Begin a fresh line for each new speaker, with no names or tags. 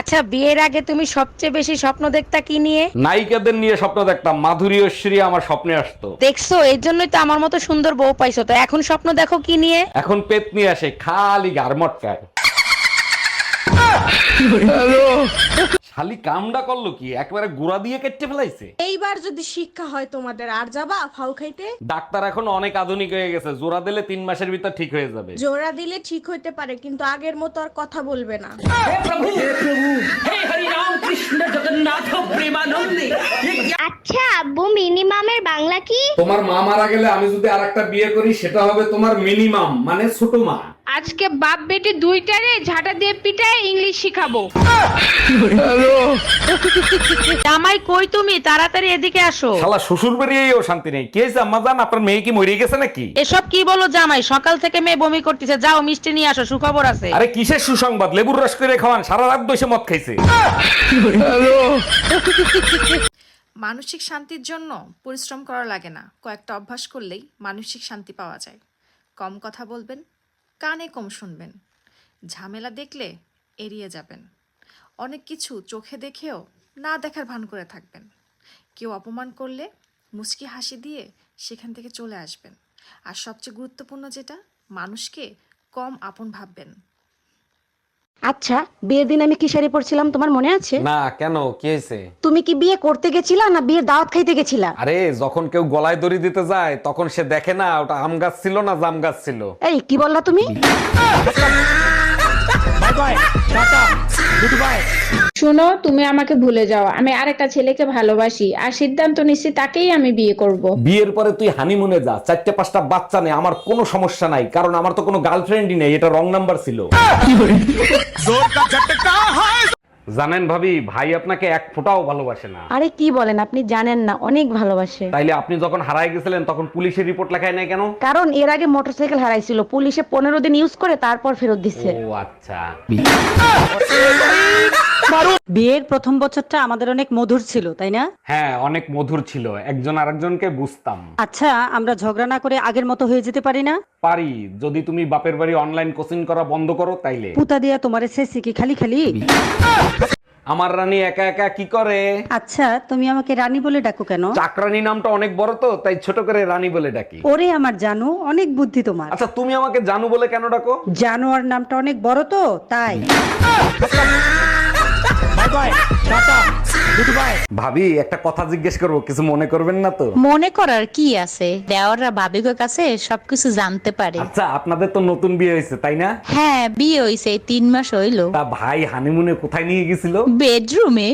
আচ্ছা, বিয়ের আগে তুমি সবচেয়ে বেশি স্বপ্ন দেখতা কি নিয়ে?
নায়িকাদের নিয়ে স্বপ্ন দেখতাম, মাধুরী ঐশ্বরী আমার স্বপ্নে আসতো।
দেখছো, এর জন্যই তো আমার মতো সুন্দর বউ পাইছো। তো এখন স্বপ্ন দেখো কি নিয়ে?
এখন পেত নিয়ে আসে, খালি গার মটকায়। শালি কামডা করলো কি, একবারে গুড়া দিয়ে কেটে ফেলাইছে।
এইবার যদি শিক্ষা হয় তোমাদের, আর যাবা ফাউ খাইতে?
ডাক্তার এখন অনেক আধুনিক হয়ে গেছে, জোড়া দিলে 3 মাসের ভিতর ঠিক হয়ে যাবে।
জোড়া দিলে ঠিক হইতে পারে, কিন্তু আগের মতো আর কথা বলবে না।
আচ্ছা আব্বু, মিনিমামের বাংলা কি?
তোমার মা মারা গেলে আমি যদি আরেকটা বিয়ে করি, সেটা হবে তোমার মিনিমাম, মানে ছোট মা।
আজকে বাপ বেটি দুইটারে ঝাঁটা দিয়ে পিটায় ইংলিশ শিখাবো।
জামাই কই তুমি? তাড়াতাড়ি এদিকে আসো।
শালা শ্বশুর বেরিয়েও শান্তি নেই। কে আম্মা জান, আপনার মেয়ে কি মরে গেছে নাকি?
এসব কি বলো জামাই? সকাল থেকে মেয়ে বমি করতেছে, যাও মিষ্টি নিয়ে আসো, সুখবর আছে।
আরে কিসের সুসংবাদ? লেবুর রস করে খাওয়ান, সারা রাত বসে মদ খাইছে।
মানসিক শান্তির জন্য পরিশ্রম করা লাগে না, কয়েকটা অভ্যাস করলেই মানসিক শান্তি পাওয়া যায়। কম কথা বলবেন, কানে কম শুনবেন, ঝামেলা দেখলে এড়িয়ে যাবেন, অনেক কিছু চোখে দেখেও না দেখার ভান করে থাকবেন। কেউ অপমান করলে মুচকি হাসি দিয়ে সেখান থেকে চলে আসবেন। আর সবচেয়ে গুরুত্বপূর্ণ যেটা, মানুষকে কম আপন ভাববেন।
আচ্ছা, বিয়ের দিন আমি কি শাড়ি পরছিলাম তোমার মনে আছে?
না, কেন, কি হয়েছে?
তুমি কি বিয়ে করতে গেছিলা না বিয়ের দাওয়াত খাইতে গেছিলা?
আরে যখন কেউ গলায় দড়ি দিতে যায়, তখন সে দেখে না ওটা আম গাছ ছিল না জাম গাছ ছিল।
এই কি বললা তুমি?
শোনো, তুমি আমাকে ভুলে যাও। আমি আরেকটা ছেলেকে ভালোবাসি আর সিদ্ধান্ত নিচ্ছি তাকেই আমি বিয়ে করব।
বিয়ের পরে তুই হানিমুনে যা, 4-5টা বাচ্চা নেই, আমার কোনো সমস্যা নাই, কারণ আমার তো কোনো গার্লফ্রেন্ডই নেই, এটা রং নাম্বার ছিল। জানেন ভাবি, ভাই আপনাকে এক ফোঁটাও ভালোবাসে না।
আরে কি বলেন, আপনি জানেন না, অনেক ভালোবাসে।
তাইলে আপনি যখন হারায় গেছিলেন তখন পুলিশের রিপোর্ট লেখায় নাই কেন?
কারণ এর আগে মোটরসাইকেল হারাইছিল, পুলিশে 15 দিন ইউজ করে তারপর ফেরত দিচ্ছে।
ও আচ্ছা।
বিয়ের প্রথম বছরটা আমাদের অনেক মধুর ছিল, তাই না?
হ্যাঁ, অনেক মধুর ছিল, একজন আরেকজনকে বুঝতাম।
আচ্ছা, আমরা ঝগড়া না করে আগের মতো হয়ে যেতে পারি না?
পারি, যদি তুমি বাপের বাড়ি অনলাইন কোচিং করা বন্ধ করো তাইলে।
পুতা দিয়া তোমারে শেষে কি খালি খালি?
আমার রানী একা একা কি করে?
আচ্ছা, তুমি আমাকে রানী বলে ডাকো কেন?
চাকরানী নামটা অনেক বড় তো, তাই ছোট করে রানী বলে ডাকি।
ওরে আমার জানু, অনেক বুদ্ধি তোমার।
আচ্ছা, তুমি আমাকে জানু বলে কেন ডাকো?
জানোয়ার নামটা অনেক বড় তো, তাই।
ভাবি, একটা কথা জিজ্ঞেস করবো, কিছু মনে করবেন না তো?
মনে করার কি আছে? দেওয়াররা ভাবিকের কাছে সবকিছু জানতে পারে।
আচ্ছা, আপনাদের তো নতুন বিয়ে হয়েছে তাই না?
হ্যাঁ, বিয়ে হইছে 3 মাস হইলো।
তা ভাই হানিমুনে কোথায় নিয়ে গেছিল?
বেডরুমে।